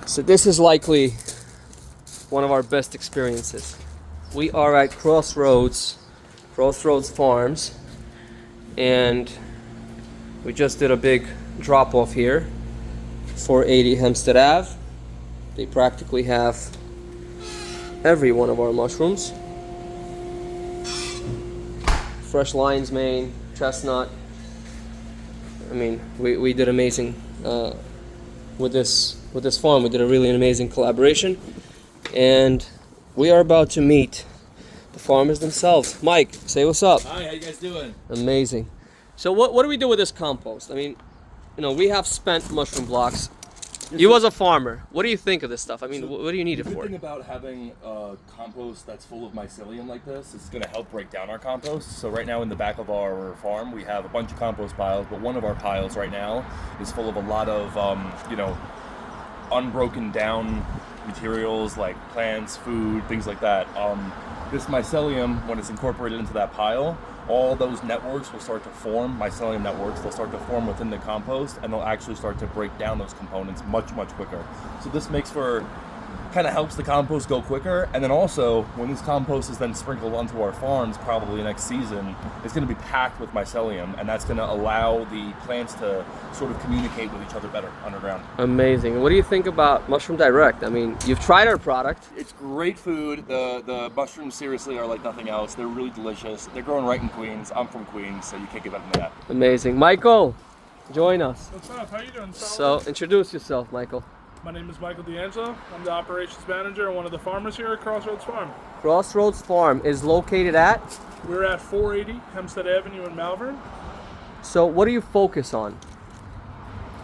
So this is likely one of our best experiences. We are at Crossroads Farms, and we just did a big drop off here, 480 Hempstead Ave. They practically have every one of our mushrooms. Fresh lion's mane, chestnut. I mean, we did amazing with this farm. We did a really amazing collaboration, and we are about to meet the farmers themselves. Mike, say what's up. Hi, how you guys doing? Amazing. So what do we do with this compost? I mean, we have spent mushroom blocks. You as a farmer, what do you think of this stuff? I mean, what do you need it The good for? thing about having compost that's full of mycelium like this is going to help break down our compost. So right now in the back of our farm, we have a bunch of compost piles, but one of our piles right now is full of a lot of, unbroken down materials like plants, food, things like that. This mycelium, when it's incorporated into that pile, all those networks will start to form, mycelium networks, they'll start to form within the compost, and they'll actually start to break down those components much, much quicker. So this makes for, kind of helps the compost go quicker, and then also, when this compost is then sprinkled onto our farms, probably next season, it's going to be packed with mycelium, and that's going to allow the plants to sort of communicate with each other better underground. Amazing. And what do you think about Mushroom Direct? I mean, you've tried our product. It's great food. The mushrooms seriously are like nothing else. They're really delicious. They're grown right in Queens. I'm from Queens, so you can't get better than that. Amazing. Michael, join us. What's up? How you doing? So introduce yourself, Michael. My name is Michael D'Angelo. I'm the operations manager and one of the farmers here at Crossroads Farm. Crossroads Farm is located at? We're at 480 Hempstead Avenue in Malvern. So what do you focus on?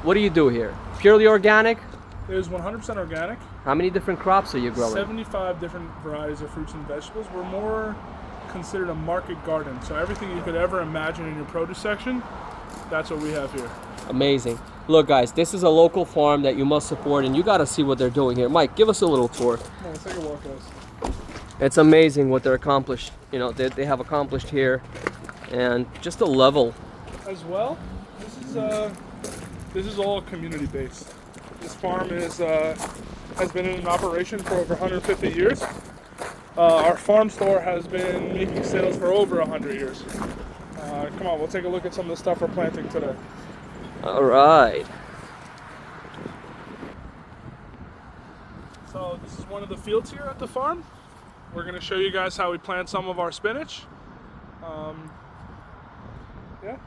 What do you do here? Purely organic? It is 100% organic. How many different crops are you growing? 75 different varieties of fruits and vegetables. We're more considered a market garden. So everything you could ever imagine in your produce section, that's what we have here. Amazing. Look, guys, this is a local farm that you must support, and you got to see what they're doing here. Mike, give us a little tour. Come on, let's take a walk, guys. It's amazing what they're accomplished. They have accomplished here, and just a level. As well, this is all community based. This farm has been in operation for over 150 years. Our farm store has been making sales for over 100 years. Come on, we'll take a look at some of the stuff we're planting today. All right. So this is one of the fields here at the farm. We're going to show you guys how we plant some of our spinach. Yeah.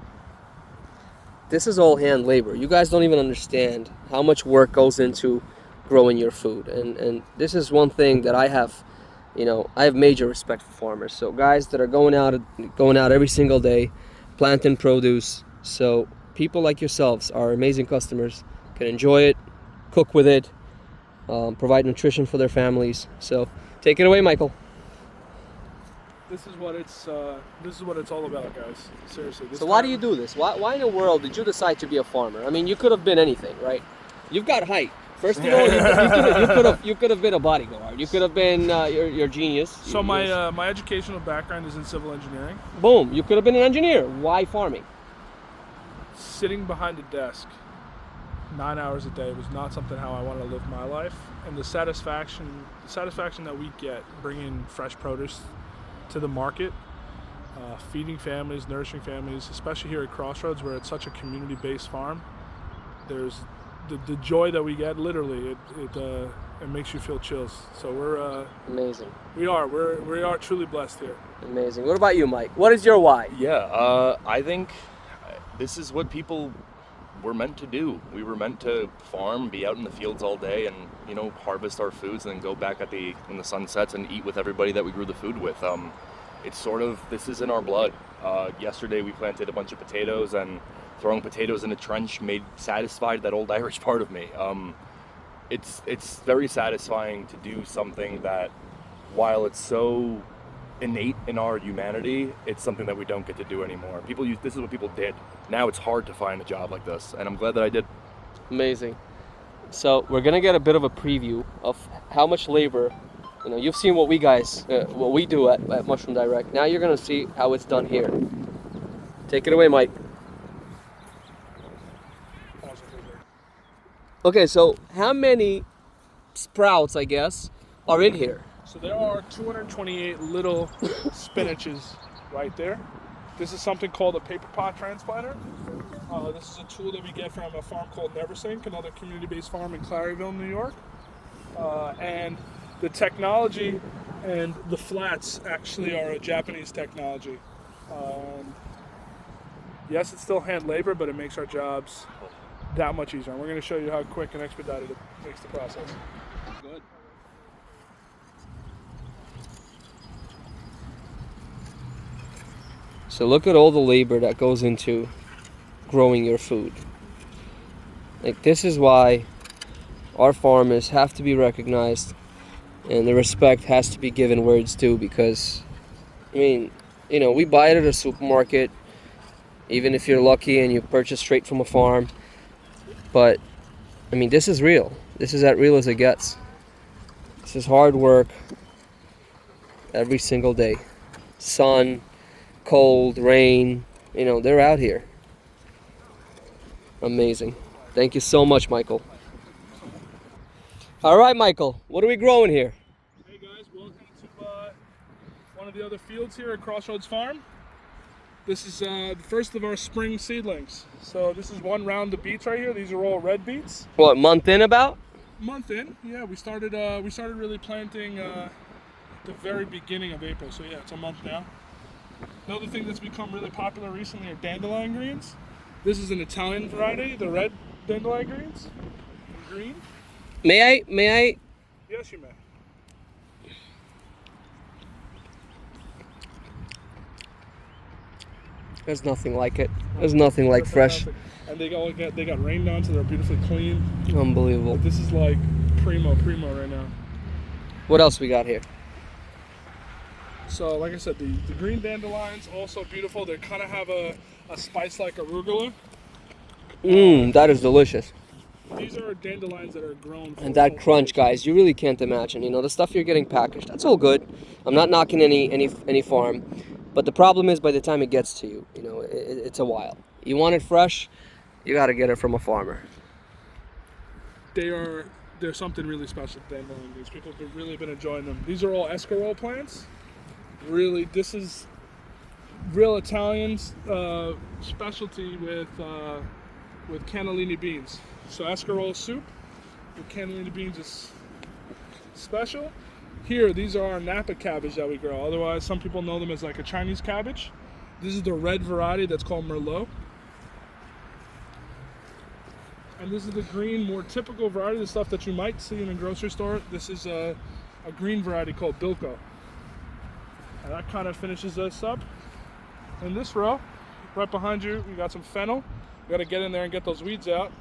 This is all hand labor. You guys don't even understand how much work goes into growing your food. And this is one thing that I have major respect for farmers. So guys that are going out every single day, planting produce. So people like yourselves are amazing customers, can enjoy it, cook with it, provide nutrition for their families. So take it away, Michael. This is what it's all about, guys. Seriously. So why do you do this? Why in the world did you decide to be a farmer? I mean, you could have been anything, right? You've got height. First of all, you could have been a bodyguard. You could have been your genius. So my educational background is in civil engineering. Boom. You could have been an engineer. Why farming? Sitting behind a desk 9 hours a day was not something how I want to live my life. And the satisfaction that we get bringing fresh produce to the market, feeding families, nourishing families, especially here at Crossroads where it's such a community-based farm, there's the joy that we get, literally, it makes you feel chills. So we're amazing. We are truly blessed here. Amazing. What about you, Mike? What is your why? Yeah, I think this is what people were meant to do. We were meant to farm, be out in the fields all day, and harvest our foods, and then go back when the sun sets and eat with everybody that we grew the food with. It's this is in our blood. Yesterday we planted a bunch of potatoes, and throwing potatoes in a trench satisfied that old Irish part of me. It's very satisfying to do something that, while it's so innate in our humanity, it's something that we don't get to do anymore. This is what people did. Now it's hard to find a job like this, and I'm glad that I did. Amazing. So we're gonna get a bit of a preview of how much labor. You've seen what we do at Mushroom Direct. Now you're gonna see how it's done here. Take it away, Mike. Okay, so how many sprouts, I guess, are in here. So there are 228 little spinaches right there. This is something called a paper pot transplanter. This is a tool that we get from a farm called Neversink, another community-based farm in Claryville, New York. And the technology and the flats actually are a Japanese technology. Yes, it's still hand labor, but it makes our jobs that much easier. And we're going to show you how quick and expedited it makes the process. Good. So look at all the labor that goes into growing your food. Like, this is why our farmers have to be recognized and the respect has to be given where it's due, because, I mean, you know, we buy it at a supermarket, even if you're lucky and you purchase straight from a farm. But, I mean, this is real. This is as real as it gets. This is hard work every single day. Sun, cold, rain, you know, they're out here. Amazing. Thank you so much, Michael. All right, Michael, what are we growing here? Hey guys, welcome to one of the other fields here at Crossroads Farm. This is the first of our spring seedlings. So this is one round of beets right here. These are all red beets. What, month in about? Month in, yeah. We started really planting the very beginning of April. So yeah, it's a month now. Another thing that's become really popular recently are dandelion greens. This is an Italian variety, the red dandelion greens, in green. May I? Yes, you may. There's nothing like it. There's nothing like fresh. And they got rained on, so they're beautifully clean. Unbelievable. This is like primo right now. What else we got here? So, like I said, the green dandelions also beautiful. They kind of have a spice like arugula. That is delicious. These are dandelions that are grown. And that crunch, guys, you really can't imagine. You know, the stuff you're getting packaged, that's all good. I'm not knocking any farm. But the problem is, by the time it gets to you, you know, it's a while. You want it fresh, you got to get it from a farmer. There's something really special with dandelion. These people have really been enjoying them. These are all escarole plants. Really, this is real Italian specialty with cannellini beans. So escarole soup with cannellini beans is special. Here, these are our Napa cabbage that we grow. Otherwise, some people know them as like a Chinese cabbage. This is the red variety that's called Merlot. And this is the green, more typical variety, the stuff that you might see in a grocery store. This is a green variety called Bilko. And that kind of finishes us up. In this row, right behind you, we got some fennel. We got to get in there and get those weeds out.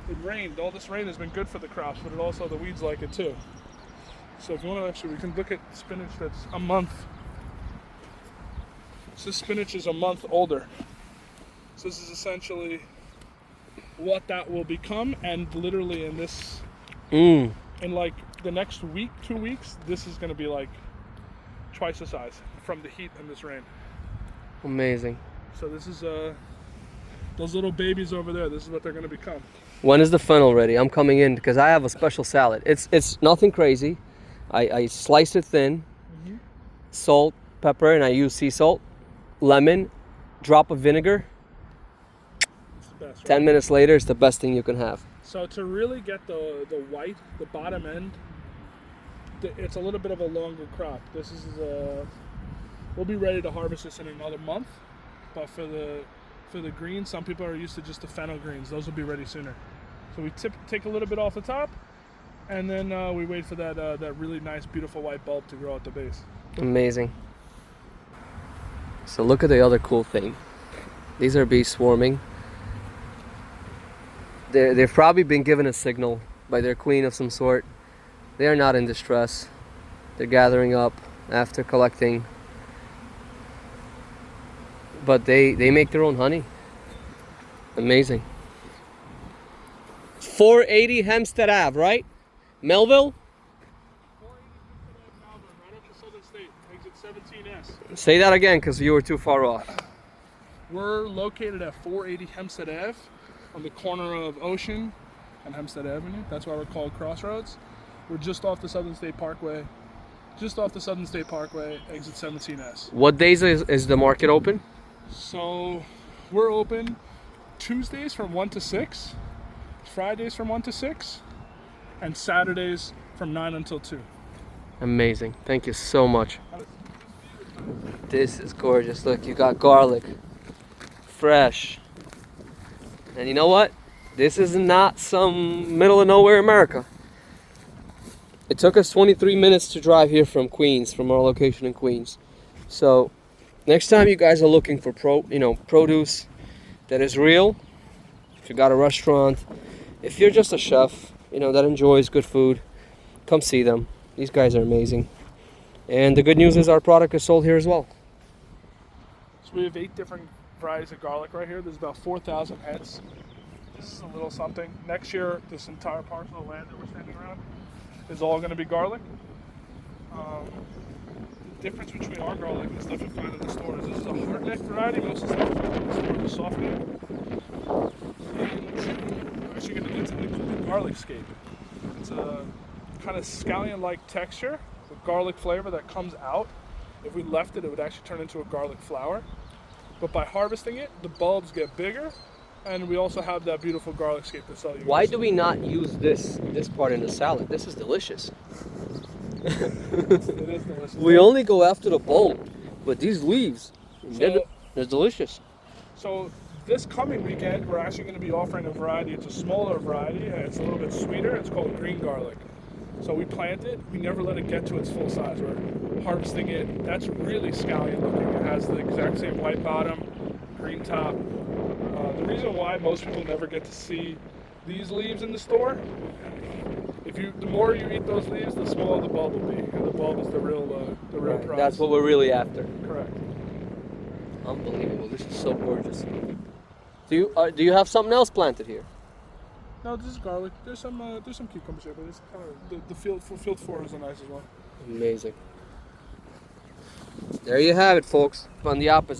It rained. All this rain has been good for the crops, but also the weeds like it too. So if you want to actually, we can look at spinach that's a month. So this spinach is a month older. So this is essentially what that will become, and literally in this, in like the next week, 2 weeks, this is going to be like twice the size from the heat and this rain. Amazing. So this is those little babies over there. This is what they're going to become. When is the fennel ready? I'm coming in because I have a special salad. It's nothing crazy. I slice it thin, salt, pepper, and I use sea salt, lemon, drop of vinegar. It's the best, right? 10 minutes later, it's the best thing you can have. So to really get the white, the bottom end, it's a little bit of a longer crop. This is we'll be ready to harvest this in another month. But for the greens, some people are used to just the fennel greens. Those will be ready sooner. So we take a little bit off the top, and then we wait for that really nice, beautiful white bulb to grow at the base. Amazing. So look at the other cool thing. These are bees swarming. They've probably been given a signal by their queen of some sort. They are not in distress. They're gathering up after collecting. But they make their own honey. Amazing. 480 Hempstead Ave, right? Melville? 480 Melbourne, right up to Southern State, exit 17S. Say that again, because you were too far off. We're located at 480 Hempstead Ave on the corner of Ocean and Hempstead Avenue. That's why we're called Crossroads. We're just off the Southern State Parkway. Just off the Southern State Parkway, exit 17S. What days is the market open? So we're open Tuesdays from 1 to 6, Fridays from 1 to 6, and Saturdays from 9 until 2. Amazing. Thank you so much. This is gorgeous. Look, you got garlic. Fresh. And you know what? This is not some middle of nowhere America. It took us 23 minutes to drive here from Queens, from our location in Queens. So next time you guys are looking for produce that is real, if you got a restaurant, if you're just a chef, that enjoys good food, come see them. These guys are amazing. And the good news is our product is sold here as well. So we have 8 different varieties of garlic right here. There's about 4,000 heads. This is a little something. Next year, this entire parcel of land that we're standing around is all going to be garlic. The difference between our garlic and the stuff you find in the stores, this is a hard neck variety. Most of the stuff you find in the store is a soft neck. And we're actually going to get something called the garlic scape. It's a kind of scallion-like texture with garlic flavor that comes out. If we left it, it would actually turn into a garlic flower. But by harvesting it, the bulbs get bigger, and we also have that beautiful garlic scape to sell you. Why do we not use this part in the salad? This is delicious. It is delicious. We only go after the bulb, but these leaves, So- they're delicious. So this coming weekend, we're actually going to be offering a variety. It's a smaller variety, and it's a little bit sweeter. It's called green garlic. So we plant it. We never let it get to its full size. We're harvesting it. That's really scallion looking. It has the exact same white bottom, green top. The reason why most people never get to see these leaves in the store, the more you eat those leaves, the smaller the bulb will be, and the bulb is the real prize. That's what we're really after. Correct. Unbelievable. This is so gorgeous. Do you have something else planted here? No, this is garlic. There's some cucumbers here, but it's kind of the field 4 is nice as well. Amazing. There you have it, folks. On the opposite.